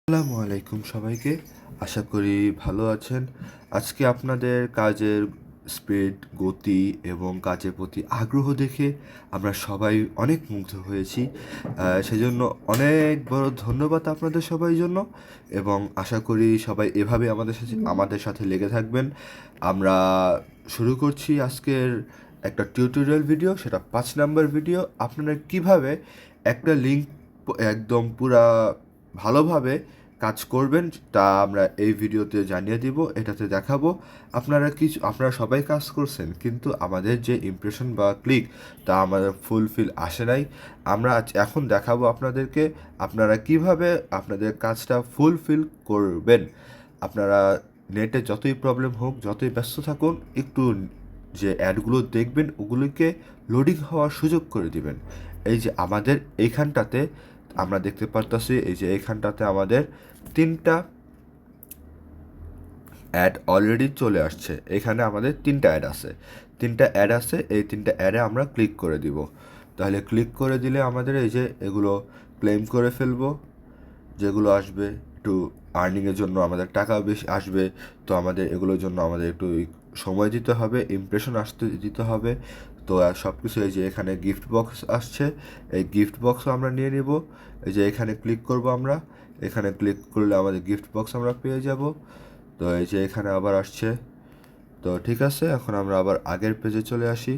আসসালামু আলাইকুম সবাইকে। আশা করি ভালো আছেন। আজকে আপনাদের কাজের স্পিড, গতি এবং কাজের প্রতি আগ্রহ দেখে আমরা সবাই অনেক মুগ্ধ হয়েছি। সেজন্য অনেক বড় ধন্যবাদ আপনাদের সবার জন্য এবং আশা করি সবাই এভাবে আমাদের সাথে লেগে থাকবেন। আমরা শুরু করছি আজকের একটা টিউটোরিয়াল ভিডিও, সেটা ৫ নাম্বার ভিডিও। আপনারা কিভাবে একটা লিঙ্ক একদম পুরা ভালোভাবে কাজ করবেন তা আমরা এই ভিডিওতে জানিয়ে দিব, এটাতে দেখাবো। আপনারা সবাই কাজ করছেন, কিন্তু আমাদের যে ইমপ্রেশন বা ক্লিক তা আমাদের ফুলফিল আসে নাই। আমরা এখন দেখাবো আপনাদেরকে আপনারা কিভাবে আপনাদের কাজটা ফুলফিল করবেন। আপনারা নেটে যতই প্রবলেম হোক, যতই ব্যস্ত থাকুন, একটু যে অ্যাডগুলো দেখবেন ওগুলিকে লোডিং হওয়ার সুযোগ করে দিবেন। এই যে আমাদের এইখানটাতে আমরা দেখতে পারতাছি, এই যে এইখানটাতে আমাদের 3টা অ্যাড অলরেডি চলে আসছে। এখানে আমাদের 3টা অ্যাড আছে, এই 3টা অ্যাডে আমরা ক্লিক করে দিব। তাহলে ক্লিক করে দিলে আমাদের এই যে এগুলো ক্লেম করে ফেলবো। যেগুলো আসবে একটু আর্নিংয়ের জন্য, আমাদের টাকা বেশি আসবে, তো আমাদের এগুলোর জন্য আমাদের একটু সময় দিতে হবে, ইমপ্রেশন আসতে দিতে হবে। তো সব কিছু এই যে এখানে গিফট বক্স আসছে, এই গিফট বক্সও আমরা নিয়ে নেব। এই যে এখানে ক্লিক করব আমরা, এখানে ক্লিক করলে আমাদের গিফট বক্স আমরা পেয়ে যাব। তো এই যে এখানে আবার আসছে। তো ঠিক আছে, এখন আমরা আবার আগের পেজে চলে আসি।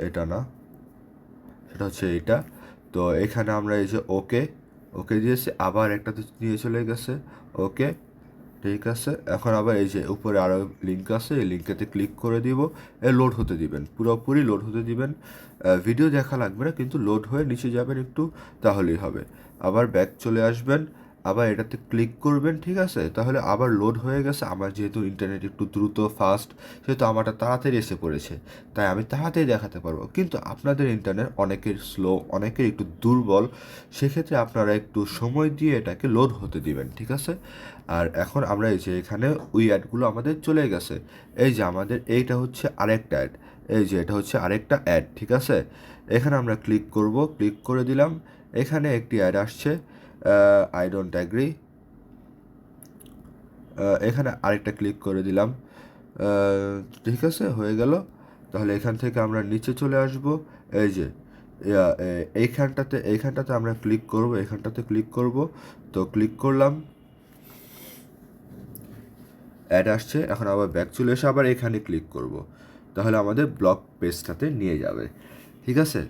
এটা না, সেটা হচ্ছে এইটা। তো এখানে আমরা এই যে ওকে ওকে দিয়েছি, আবার একটাতে নিয়ে চলে গেছে। ওকে, ঠিক আছে। এখন আবার এই যে উপরে আরও লিঙ্ক আছে, এই লিঙ্কেতে ক্লিক করে দিব। লোড হতে দিবেন, পুরোপুরি লোড হতে দিবেন। ভিডিও দেখা লাগবে না, কিন্তু লোড হয়ে নিচে যাবেন একটু, তাহলেই হবে। আবার ব্যাক চলে আসবেন, আবার এটাতে ক্লিক করবেন, ঠিক আছে। তাহলে আবার লোড হয়ে গেছে। আমার যেহেতু ইন্টারনেট একটু দ্রুত ফাস্ট, সেহেতু আমারটা তাড়াতাড়ি এসে পড়েছে, তাই আমি তাড়াতাড়ি দেখাতে পারবো। কিন্তু আপনাদের ইন্টারনেট অনেকের স্লো, অনেকের একটু দুর্বল, সেক্ষেত্রে আপনারা একটু সময় দিয়ে এটাকে লোড হতে দিবেন, ঠিক আছে। আর এখন আমরা এই যে এখানে ওই অ্যাডগুলো আমাদের চলে গেছে। এই যে আমাদের এইটা হচ্ছে আরেকটা অ্যাড, এই যে এটা হচ্ছে আরেকটা অ্যাড, ঠিক আছে। এখানে আমরা ক্লিক করব, ক্লিক করে দিলাম। এখানে একটি অ্যাড আসছে, আই ডোন্ট অ্যাগ্রি। এখানে আরেকটা ক্লিক করে দিলাম। ঠিক আছে, হয়ে গেল। তাহলে এখান থেকে আমরা নিচে চলে আসব। এই যে এইখানটাতে আমরা ক্লিক করব, এখানটাতে ক্লিক করব। তো ক্লিক করলাম, অ্যাড আসছে। এখন আবার ব্যাক চলে এসে আবার এখানে ক্লিক করব, তাহলে আমাদের ব্লগ পেজটাতে নিয়ে যাবে, ঠিক আছে।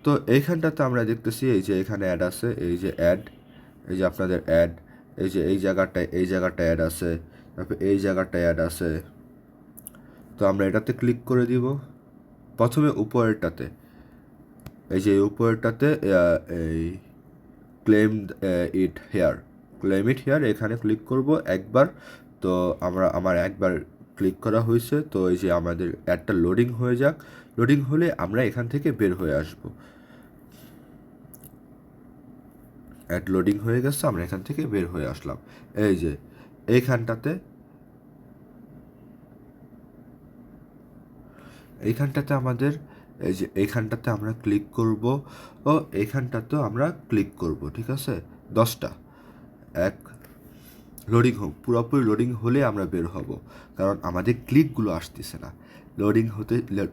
তো এইখানটাতে আমরা দেখতেছি এই যে এখানে অ্যাড আছে, এই যে অ্যাড, এই যে আপনাদের অ্যাড, এই যে এই জায়গাটায় অ্যাড আছে, তারপর এই জায়গাটায় অ্যাড আছে। তো আমরা এটাতে ক্লিক করে দিব। প্রথমে উপরেরটাতে, এই যে উপরেরটাতে এই ক্লেম ইট হেয়ার এখানে ক্লিক করব একবার। তো আমার একবার ক্লিক করা হয়েছে। তো এই যে আমাদের অ্যাডটা লোডিং হয়ে যাক, লোডিং হলে আমরা এখান থেকে বের হয়ে আসব। অ্যাড লোডিং হয়ে গেছে, আমরা এখান থেকে বের হয়ে আসলাম। এই যে এইখানটাতে আমাদের, এই যে এইখানটাতে আমরা ক্লিক করব ও এইখানটাতেও আমরা ক্লিক করব, ঠিক আছে। 10টা এক লোডিং হোক, পুরোপুরি লোডিং হলে আমরা বের হব, কারণ আমাদের ক্লিকগুলো আসতেছে না।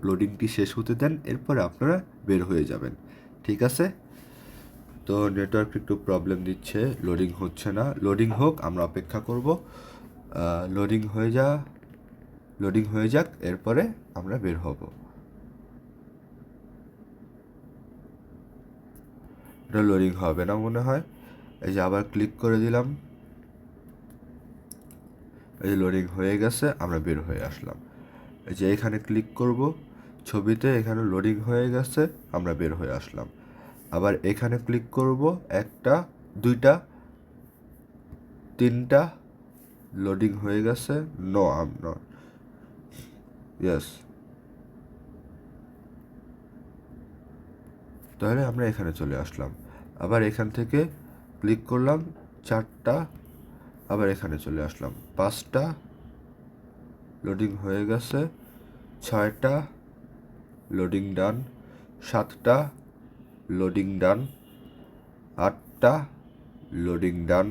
লোডিংটি শেষ হতে দেন, এরপরে আপনারা বের হয়ে যাবেন, ঠিক আছে। তো নেটওয়ার্ক একটু প্রবলেম দিচ্ছে, লোডিং হচ্ছে না। লোডিং হোক, আমরা অপেক্ষা করব। লোডিং হয়ে যাক, এরপরে আমরা বের হব। এটা লোডিং হবে না মনে হয়। এই যে আবার ক্লিক করে দিলাম, এই যে লোডিং হয়ে গেছে, আমরা বের হয়ে আসলাম। এই যে এখানে ক্লিক করব ছবিতে, এখানে লোডিং হয়ে গেছে, আমরা বের হয়ে আসলাম। আবার এখানে ক্লিক করব, 1টা 2টা 3টা লোডিং হয়ে গেছে। No, I'm not, yes. তাহলে আমরা এখানে চলে আসলাম। আবার এখান থেকে ক্লিক করলাম 4টা, আবার এখানে চলে আসলাম। 5টা লোডিং হয়ে গেছে। 6টা লোডিং ডান। 7টা লোডিং ডান। 8টা লোডিং ডান,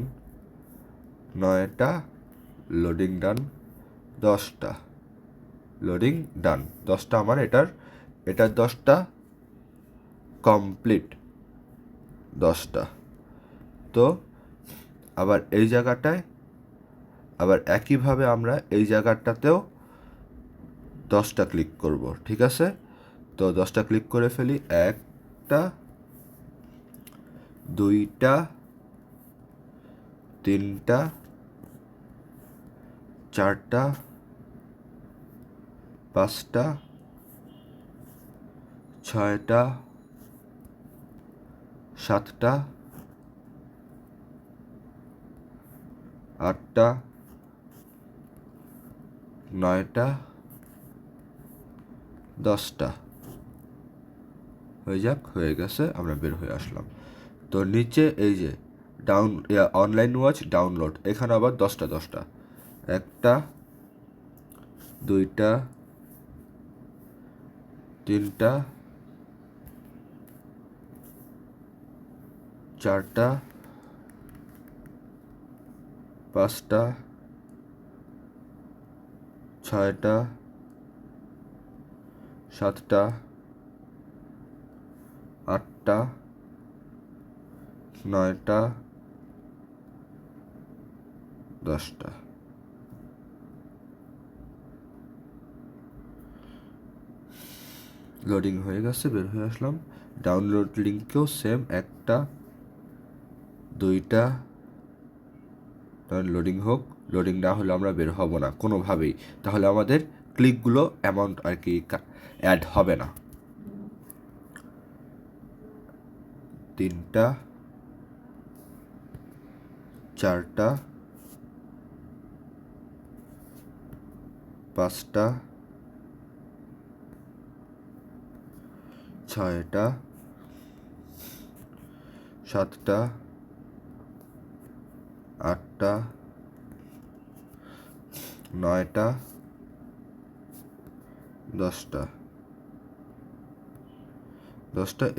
9টা, লোডিং ডান, 10টা, লোডিং ডান, 10টা আমার এটার 10টা কমপ্লিট, 10টা। তো আবার এই জায়গাটায় আবার একইভাবে আমরা এই জায়গাটাতেও 10টা ক্লিক করব, ঠিক আছে? তো 10টা ক্লিক করে ফেলি, 1টা, 2টা, 3টা, 4টা, 5টা, 6টা, 7টা, 8টা, 9টা, 10টা। হয়ে গেছে, আমরা বের হয়ে আসলাম। তো নিচে এই যে অনলাইন ওয়াচ ডাউনলোড, এখানে আবার 10টা 1টা, 2টা, 3টা, 4টা, 5টা, 6টা, 7টা, 8টা, 9টা, 10টা। লোডিং হয়ে গেছে, বের হয়ে আসলাম। ডাউনলোড লিঙ্কেও সেম, 1টা, 2টা, লোডিং হোক। লোডিং না হলে আমরা বের হব না কোনোভাবেই, তাহলে আমাদের ক্লিকগুলো অ্যামাউন্ট আর কি অ্যাড হবে না। 3টা, 4টা, 5টা, 6টা, 7টা, 8টা, 9টা, 10টা।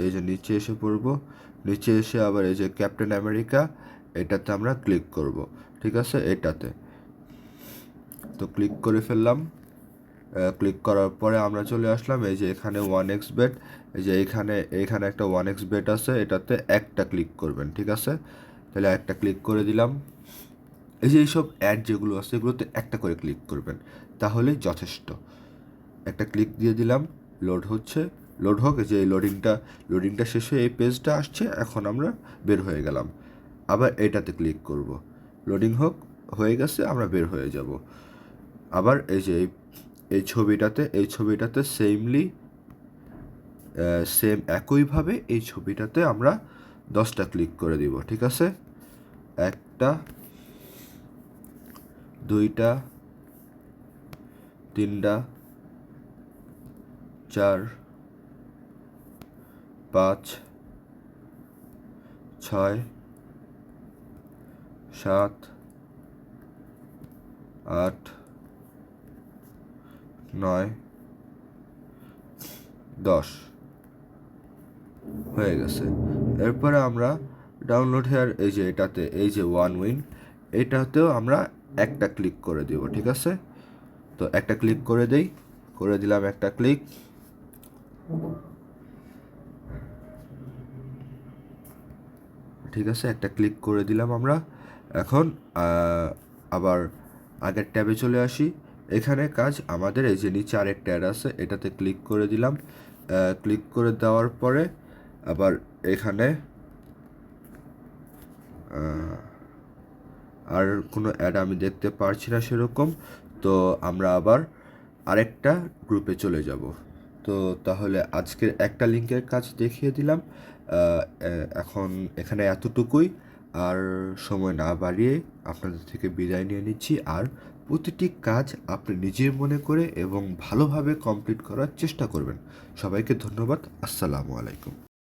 এই যে নিচে এসে পড়ব, নিচে এসে আবার এই যে ক্যাপ্টেন আমেরিকা, এটাতে আমরা ক্লিক করব, ঠিক আছে? এটাতে তো ক্লিক করে ফেললাম। ক্লিক করার পরে আমরা চলে আসলাম এই যে এখানে 1xbet, এই যে এইখানে একটা 1xbet আছে, এটাতে একটা ক্লিক করবেন, ঠিক আছে? তাহলে একটা ক্লিক করে দিলাম। এই যে এইসব অ্যাড যেগুলো আছে এগুলোতে একটা করে ক্লিক করবেন, তাহলেই যথেষ্ট। একটা ক্লিক দিয়ে দিলাম, লোড হচ্ছে, লোড হোক। এই যে লোডিংটা শেষ হয়ে এই পেজটা আসছে, এখন আমরা বের হয়ে গেলাম। আবার এটাতে ক্লিক করব, লোডিং হোক, হয়ে গেছে, আমরা বের হয়ে যাব। আবার এই যে এই ছবিটাতে সেম একইভাবে এই ছবিটাতে আমরা 10টা ক্লিক করে দিব, ঠিক আছে? 1টা, 2টা, 3টা, 4, 5, 6, 7, 8, 9, 10 হয়ে গেছে। এরপরে আমরা ডাউনলোড হেয়ার এই যে এটাতে এই যে OneWin, এটাতেও আমরা একটা ক্লিক করে দেব, ঠিক আছে? তো একটা ক্লিক করে দিলাম একটা ক্লিক। ঠিক আছে, একটা ক্লিক করে দিলাম আমরা। এখন আবার আগের ট্যাবে চলে আসি। এখানে কাজ আমাদের এই যে নিচে আরেকটা অ্যাড আছে, এটাতে ক্লিক করে দিলাম। ক্লিক করে দেওয়ার পরে আবার এখানে আর কোনো অ্যাড আমি দেখতে পারছি না সেরকম। তো আমরা আবার আরেকটা গ্রুপে চলে যাব। তো তাহলে আজকের একটা লিঙ্কের কাজ দেখিয়ে দিলাম। এখন এখানে এতটুকুই, আর সময় না বাড়িয়ে আপনাদের থেকে বিদায় নিয়ে নিচ্ছি। আর প্রতিটি কাজ আপনি নিজের মনে করে এবং ভালোভাবে কমপ্লিট করার চেষ্টা করবেন। সবাইকে ধন্যবাদ। আসসালামু আলাইকুম।